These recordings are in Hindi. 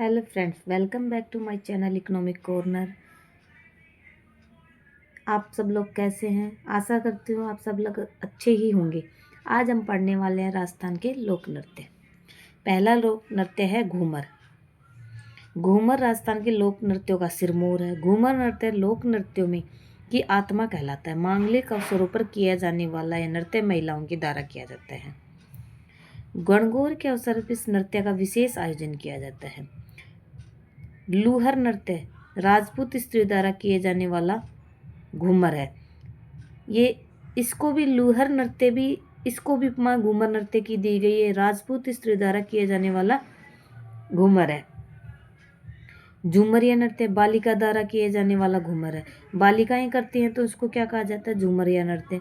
Hello friends, welcome back to my channel economic corner. आप सब लोग कैसे हैं? आशा करती हूँ आप सब लोग अच्छे ही होंगे। आज हम पढ़ने वाले हैं राजस्थान के लोक नृत्य। पहला लोक नृत्य है घूमर। घूमर राजस्थान के लोक नृत्यों का सिरमौर है। घूमर नृत्य लोक नृत्यों में की आत्मा कहलाता है। मांगलिक अवसरों पर किया जाने वाला यह नृत्य महिलाओं के द्वारा किया जाता है। गणगौर के अवसर पर इस नृत्य का विशेष आयोजन किया जाता है। लूहर नृत्य राजपूत स्त्री द्वारा किए जाने वाला घूमर है। ये इसको भी उपमा घूमर नृत्य की दी गई है। राजपूत स्त्री द्वारा किए जाने वाला घूमर है। झूमरिया नृत्य बालिका द्वारा किए जाने वाला घूमर है। बालिकाएं करती हैं तो उसको क्या कहा जाता है? झूमरिया नृत्य।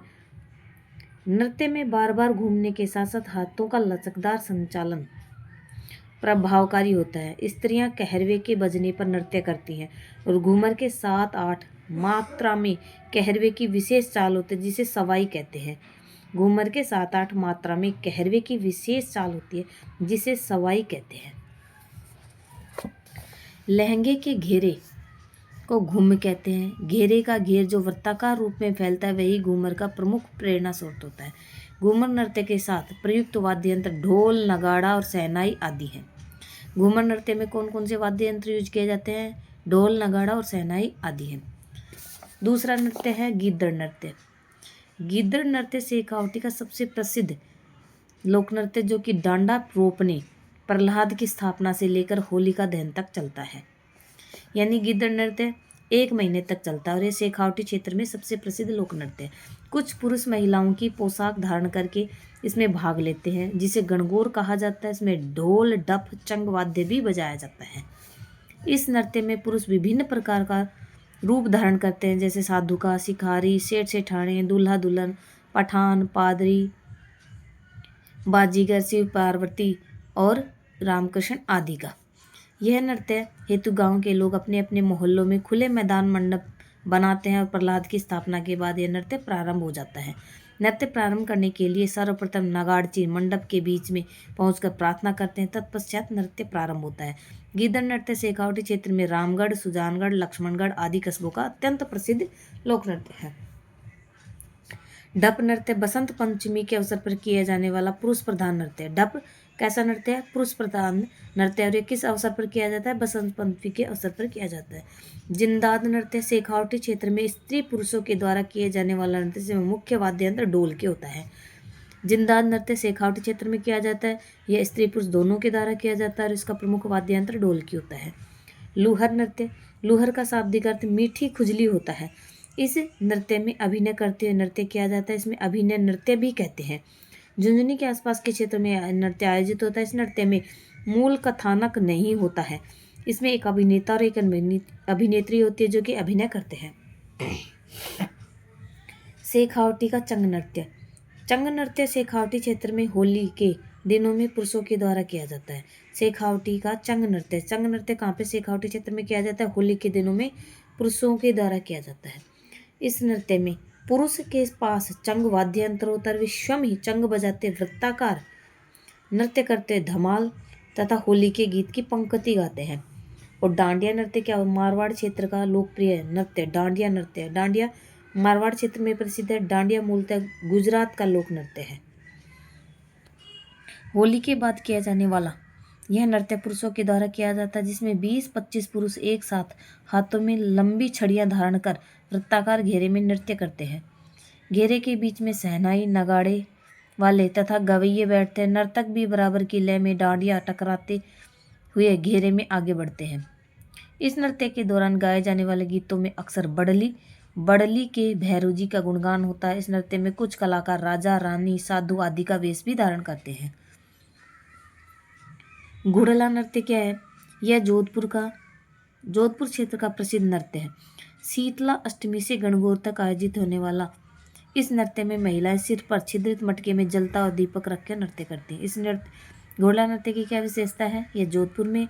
नृत्य में बार बार घूमने के साथ साथ हाथों का लचकदार संचालन प्रभावकारी होता है। स्त्रियां कहरवे के बजने पर नृत्य करती हैं और घूमर के 7-8 मात्रा में कहरवे की विशेष चाल होती है जिसे सवाई कहते हैं। घूमर के 7-8 मात्रा में कहरवे की विशेष चाल होती है जिसे सवाई कहते हैं। लहंगे के घेरे को घूम कहते हैं। घेरे का घेर जो वृत्ताकार रूप में फैलता है वही घूमर का प्रमुख प्रेरणा स्रोत होता है। घूमर नृत्य के साथ प्रयुक्त वाद्य यंत्र ढोल, नगाड़ा और शहनाई आदि हैं। घूमर नृत्य में कौन कौन से वाद्य यंत्र यूज किए जाते हैं? ढोल, नगाड़ा और शहनाई आदि हैं। दूसरा नृत्य है गीदड़ नृत्य। गीदड़ नृत्य शेखावटी का सबसे प्रसिद्ध लोक नृत्य जो कि डांडा रोपने, प्रहलाद की स्थापना से लेकर होलिका दहन तक चलता है। यानी गीदड़ नृत्य 1 महीने तक चलता है और ये शेखावटी क्षेत्र में सबसे प्रसिद्ध लोक नृत्य है। कुछ पुरुष महिलाओं की पोशाक धारण करके इसमें भाग लेते हैं जिसे गणगौर कहा जाता है। इसमें ढोल, डफ, चंग वाद्य भी बजाया जाता है। इस नृत्य में पुरुष विभिन्न प्रकार का रूप धारण करते हैं जैसे साधु का, शिकारी, सेठ सेठानी, दूल्हा दुल्हन, पठान, पादरी, बाजीगर, शिव पार्वती और रामकृष्ण आदि का। यह नृत्य हेतु गांव के लोग अपने अपने मोहल्लों में खुले मैदान मंडप बनाते हैं और प्रहलाद की स्थापना के बाद यह नृत्य प्रारंभ हो जाता है। नृत्य प्रारंभ करने के लिए सर्वप्रथम नगाड़ची मंडप के बीच में पहुंचकर प्रार्थना करते हैं। तत्पश्चात नृत्य प्रारंभ होता है। गीदड़ नृत्य शेखावटी क्षेत्र में रामगढ़, सुजानगढ़, लक्ष्मणगढ़ आदि कस्बों का अत्यंत प्रसिद्ध लोक नृत्य है। डप नृत्य बसंत पंचमी के अवसर पर किया जाने वाला पुरुष प्रधान नृत्य है। डप कैसा नृत्य है? पुरुष प्रधान नृत्य। और ये किस अवसर पर किया जाता है? बसंत पंचमी के अवसर पर किया जाता है। जिंदाद नृत्य शेखावटी क्षेत्र में स्त्री पुरुषों के द्वारा किए जाने वाला नृत्य जिसमें मुख्य वाद्य यंत्र ढोल के होता है। जिंदाद नृत्य शेखावटी क्षेत्र में किया जाता है। यह स्त्री पुरुष दोनों के द्वारा किया जाता है और इसका प्रमुख वाद्य यंत्र ढोल की होता है। लूहर नृत्य, लूहर का शाब्दिक अर्थ मीठी खुजली होता है। इस नृत्य में अभिनय करते हुए नृत्य किया जाता है। इसमें अभिनय नृत्य भी कहते हैं। झुंझुनू के आसपास के क्षेत्र में नृत्य आयोजित होता है। इस नृत्य में मूल कथानक नहीं होता है। इसमें एक अभिनेता और एक अभिनेत्री होती है जो कि अभिनय करते हैं। शेखावटी का चंग नृत्य। चंग नृत्य शेखावटी क्षेत्र में होली के दिनों में पुरुषों के द्वारा किया जाता है। शेखावटी का चंग नृत्य। चंग नृत्य कहाँ पे शेखावटी क्षेत्र में किया जाता है? होली के दिनों में पुरुषों के द्वारा किया जाता है। इस नृत्य में पुरुष के पास चंग वाद्य यंत्र होता है। वे स्वयं ही चंग बजाते वृत्ताकार नृत्य करते धमाल तथा होली के गीत की पंक्ति गाते हैं। और डांडिया नृत्य क्या? मारवाड़ क्षेत्र का लोकप्रिय नृत्य डांडिया नृत्य है। डांडिया मारवाड़ क्षेत्र में प्रसिद्ध है। डांडिया मूलतः गुजरात का लोक नृत्य है। होली के बाद किया जाने वाला यह नृत्य पुरुषों के द्वारा किया जाता है जिसमें 20-25 पुरुष एक साथ हाथों में लंबी छड़ियां धारण कर वृत्ताकार घेरे में नृत्य करते हैं। घेरे के बीच में शहनाई, नगाड़े वाले तथा गवैये बैठते हैं। नर्तक भी बराबर की लय में डांडिया टकराते हुए घेरे में आगे बढ़ते हैं। इस नृत्य के दौरान गाए जाने वाले गीतों में अक्सर बड़ली के भैरव जी का गुणगान होता है। इस नृत्य में कुछ कलाकार राजा, रानी, साधु आदि का वेश भी धारण करते हैं। घुड़ला नृत्य क्या है? यह जोधपुर क्षेत्र का प्रसिद्ध नृत्य है। शीतला अष्टमी से गणगौर तक आयोजित होने वाला इस नृत्य में महिलाएं सिर पर छिद्रित मटके में जलता और दीपक रखकर नृत्य करती हैं। इस नृत्य घोड़ा नृत्य की क्या विशेषता है? यह जोधपुर में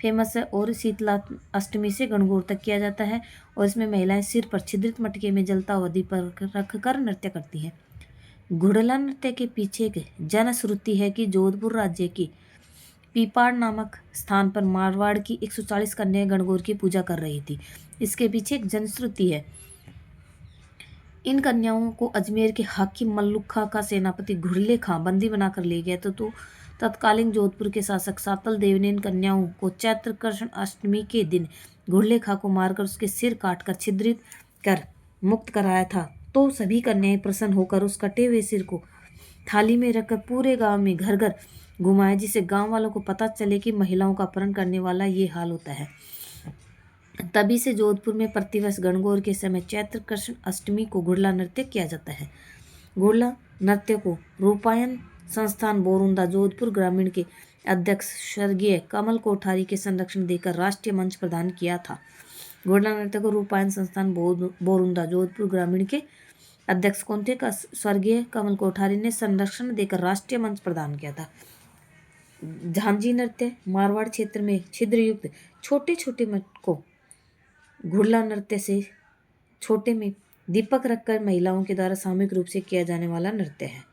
फेमस है और शीतला अष्टमी से गणगौर तक किया जाता है और इसमें महिलाएं सिर पर छिद्रित मटके में जलता हुआ दीपक रखकर नृत्य करती हैं। घुड़ला नृत्य के पीछे एक जनश्रुति है कि जोधपुर राज्य की पीपाड़ नामक स्थान पर मारवाड़ की 140 कन्याएं गणगौर की पूजा कर रही थी। इसके पीछे एक जनश्रुति है। इन कन्याओं को अजमेर के हाकिम मल्लुक खां का सेनापति घुड़ले खां बंदी बनाकर ले गया तो तत्कालीन जोधपुर के शासक सातल देव ने इन कन्याओं को चैत्र कृष्ण अष्टमी के दिन घुड़ले खां को मारकर उसके सिर काटकर छिद्रित कर मुक्त कराया था। तो सभी कन्याएं प्रसन्न होकर उस कटे हुए सिर को थाली में रखकर पूरे गांव में घर घर घुमाए, जिससे गांव वालों को पता चले कि महिलाओं का अपहरण करने वाला ये हाल होता है। तभी से जोधपुर में प्रतिवर्ष गणगौर के समय चैत्र कृष्ण अष्टमी को घुड़ला नृत्य किया जाता है। घुड़ला नृत्य को रूपायन संस्थान बोरुंदा जोधपुर ग्रामीण के अध्यक्ष स्वर्गीय कमल कोठारी के संरक्षण देकर राष्ट्रीय मंच प्रदान किया था। घुड़ला नृत्य को रूपायन संस्थान बोरुंदा जोधपुर ग्रामीण के अध्यक्ष कौन थे? स्वर्गीय कमल कोठारी ने संरक्षण देकर राष्ट्रीय मंच प्रदान किया था। झांझी नृत्य मारवाड़ क्षेत्र में छिद्रयुक्त छोटे छोटे मटकों घुड़ला नृत्य से छोटे में दीपक रखकर महिलाओं के द्वारा सामूहिक रूप से किया जाने वाला नृत्य है।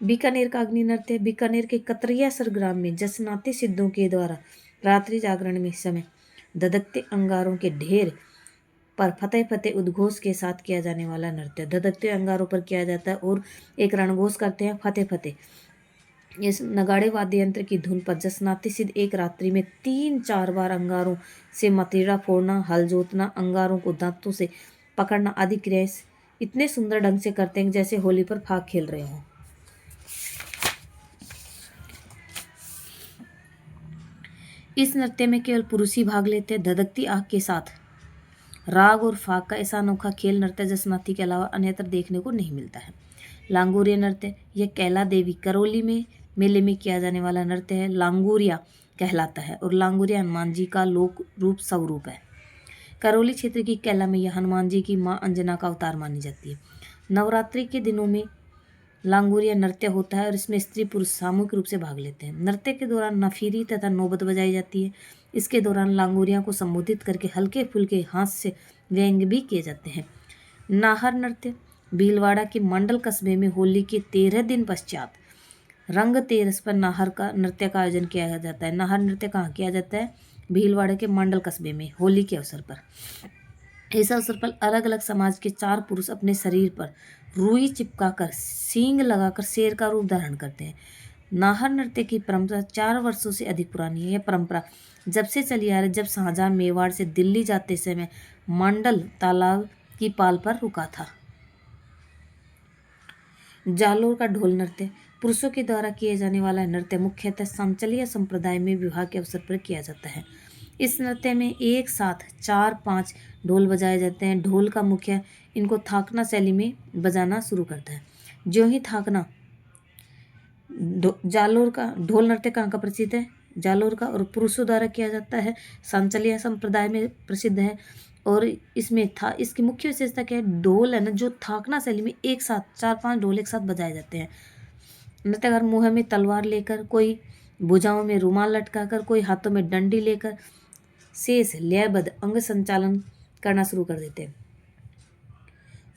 बीकानेर का अग्नि नृत्य बीकानेर के कतरियासर ग्राम में जसनाती सिद्धों के द्वारा रात्रि जागरण में समय धधकते अंगारों के ढेर पर फतेह फतेह उद्घोष के साथ किया जाने वाला नृत्य। धधकते अंगारों पर किया जाता है और एक रणघोष करते हैं फतेह फतेह। इस नगाड़े वाद्य यंत्र की धुन पर जसनाती सिद्ध एक रात्रि में 3-4 बार अंगारों से मतीड़ा फोड़ना, हल जोतना, अंगारों को दांतों से पकड़ना आदि क्रियाएं इतने सुंदर ढंग से करते हैं जैसे होली पर फाग खेल रहे हों। इस नृत्य में केवल पुरुष ही भाग लेते हैं। धधकती आग के साथ राग और फाग का ऐसा अनोखा खेल नृत्य जसनाती के अलावा अन्यत्र देखने को नहीं मिलता है। लांगूरिया नृत्य यह कैला देवी करौली में मेले में किया जाने वाला नृत्य है। लांगूरिया कहलाता है और लांगूरिया हनुमान जी का लोक रूप स्वरूप है। करौली क्षेत्र की कैला में यह हनुमान जी की मां अंजना का अवतार मानी जाती है। नवरात्रि के दिनों में लांगूरिया नृत्य होता है और इसमें स्त्री पुरुष सामूहिक रूप से भाग लेते हैं। नृत्य के दौरान नफीरी तथा नौबत बजाई जाती है। इसके दौरान लांगूरिया को संबोधित करके हल्के फुल्के हास्य व्यंग्य भी किए जाते हैं। नाहर नृत्य भीलवाड़ा के मंडल कस्बे में होली के 13 दिन पश्चात रंग तेरस पर नाहर का नृत्य का आयोजन किया जाता है। नाहर नृत्य कहाँ किया जाता है? भीलवाड़ा के मंडल कस्बे में होली के अवसर पर। इस अवसर पर अलग अलग समाज के 4 पुरुष अपने शरीर पर रुई चिपकाकर सींग लगाकर शेर का रूप धारण करते हैं। नाहर नृत्य की परंपरा 4 वर्षों से अधिक पुरानी है। यह परंपरा जब से चली आ रही, जब शाहजहां मेवाड़ से दिल्ली जाते समय मंडल तालाब की पाल पर रुका था। जालोर का ढोल नृत्य पुरुषों के द्वारा किए जाने वाला नृत्य मुख्यतः सांचलिया संप्रदाय में विवाह के अवसर पर किया जाता है। इस नृत्य में एक साथ 4-5 ढोल बजाए जाते हैं। ढोल का मुखिया इनको थाकना शैली में बजाना शुरू करता है। ज्यों ही थाकना जालोर का ढोल नृत्य कहाँ का प्रसिद्ध है? जालोर का, और पुरुषों द्वारा किया जाता है। सांचलिया संप्रदाय में प्रसिद्ध है और इसमें इसकी मुख्य विशेषता क्या है? ढोल है ना, जो थाकना शैली में एक साथ 4-5 ढोल एक साथ बजाए जाते हैं। नृत्यकार मुँह में तलवार लेकर, कोई भुजाओं में रुमाल लटकाकर, कोई हाथों में डंडी लेकर शेष लयबद्ध अंग संचालन करना शुरू कर देते हैं।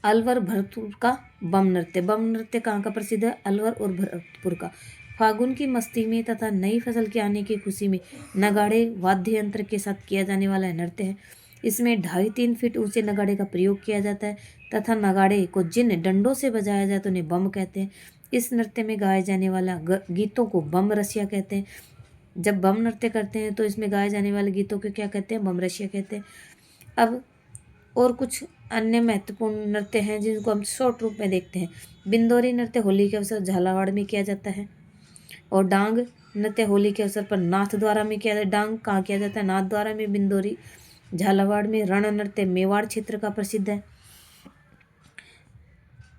अलवर भरतपुर का बम नृत्य। बम नृत्य कहाँ का प्रसिद्ध है? अलवर और भरतपुर का। फागुन की मस्ती में तथा नई फसल के आने की खुशी में नगाड़े वाद्य यंत्र के साथ किया जाने वाला नृत्य है। इसमें 2.5-3 फीट ऊंचे नगाड़े का प्रयोग किया जाता है तथा नगाड़े को जिन डंडों से बजाया जाए तो उन्हें बम कहते हैं। इस नृत्य में गाए जाने वाला गीतों को बम रसिया कहते हैं। जब बम नृत्य करते हैं तो इसमें गाए जाने वाले गीतों को क्या कहते हैं? बम रसिया कहते हैं। अब और कुछ अन्य महत्वपूर्ण नृत्य हैं जिनको हम शॉर्ट रूप में देखते हैं। बिंदोरी नृत्य होली के अवसर झालावाड़ में किया जाता है और डांग नृत्य होली के अवसर पर नाथ द्वारा में किया जाता है। डांग कहाँ किया जाता है? नाथ द्वारा में। बिंदोरी झालावाड़ में। रण नृत्य मेवाड़ क्षेत्र का प्रसिद्ध है।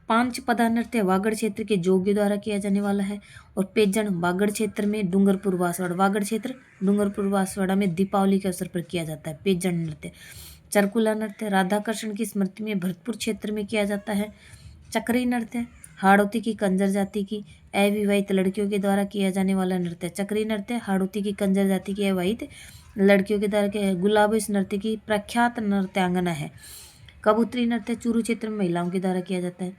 पांचपदा नृत्य वागड़ क्षेत्र के जोगी द्वारा किया जाने वाला है और पेजन वागड़ क्षेत्र में। डूंगरपुर बांसवाड़ा वागड़ क्षेत्र डूंगरपुर बांसवाड़ा में दीपावली के अवसर पर किया जाता है पेजन नृत्य। चरकुला नृत्य राधा कृष्ण की स्मृति में भरतपुर क्षेत्र में किया जाता है। चक्री नृत्य हाड़ौती की कंजर जाति की अविवाहित लड़कियों के द्वारा किया जाने वाला नृत्य। चक्री नृत्य हाड़ौती की कंजर जाति की अविवाहित लड़कियों के द्वारा किया। गुलाब इस नृत्य की प्रख्यात नृत्यांगना है। कबूतरी नृत्य चूरू क्षेत्र में महिलाओं के द्वारा किया जाता है।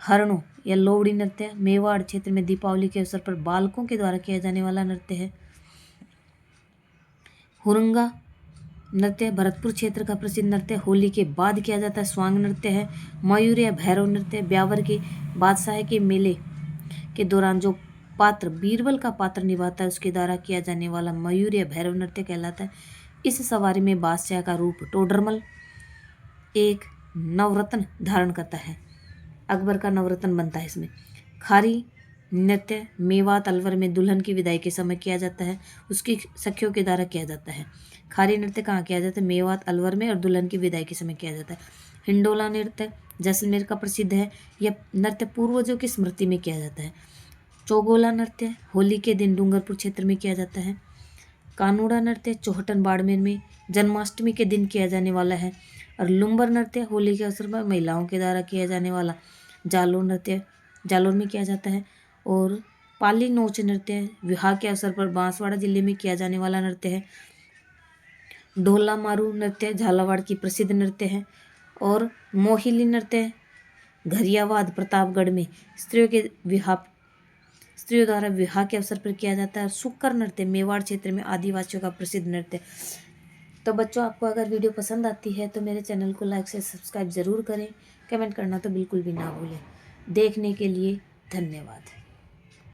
हरणों या लोवड़ी नृत्य मेवाड़ क्षेत्र में दीपावली के अवसर पर बालकों के द्वारा किया जाने वाला नृत्य है। हुरंगा नृत्य भरतपुर क्षेत्र का प्रसिद्ध नृत्य, होली के बाद किया जाता है। स्वांग नृत्य है। मयूर या भैरव नृत्य ब्यावर के बादशाह के मेले के दौरान जो पात्र बीरबल का पात्र निभाता है उसके द्वारा किया जाने वाला मयूर या भैरव नृत्य कहलाता है। इस सवारी में बादशाह का रूप टोडरमल एक नवरत्न धारण करता है। अकबर का नवरत्न बनता है इसमें। खारी नृत्य मेवात अलवर में दुल्हन की विदाई के समय किया जाता है, उसकी सखियों के द्वारा किया जाता है। खारी नृत्य कहाँ किया जाता है? मेवात अलवर में और दुल्हन की विदाई के समय किया जाता है। हिंडोला नृत्य जैसलमेर का प्रसिद्ध है। यह नृत्य पूर्वजों की स्मृति में किया जाता है। चौगोला नृत्य होली के दिन डूंगरपुर क्षेत्र में किया जाता है। कानूड़ा नृत्य चौहटन बाड़मेर में जन्माष्टमी के दिन किया जाने वाला है। और लुम्बर नृत्य होली के अवसर पर महिलाओं के द्वारा किया जाने वाला जालोर नृत्य जालोर में किया जाता है। और पाली नोच नृत्य विवाह के अवसर पर बांसवाड़ा जिले में किया जाने वाला नृत्य है। ढोला मारू नृत्य झालावाड़ की प्रसिद्ध नृत्य है। और मोहिली नृत्य घरियावाद प्रतापगढ़ में स्त्रियों द्वारा विवाह के अवसर पर किया जाता है। सुक्कर नृत्य मेवाड़ क्षेत्र में आदिवासियों का प्रसिद्ध नृत्य। तो बच्चों, आपको अगर वीडियो पसंद आती है तो मेरे चैनल को लाइक से सब्सक्राइब ज़रूर करें। कमेंट करना तो बिल्कुल भी ना भूलें। देखने के लिए धन्यवाद।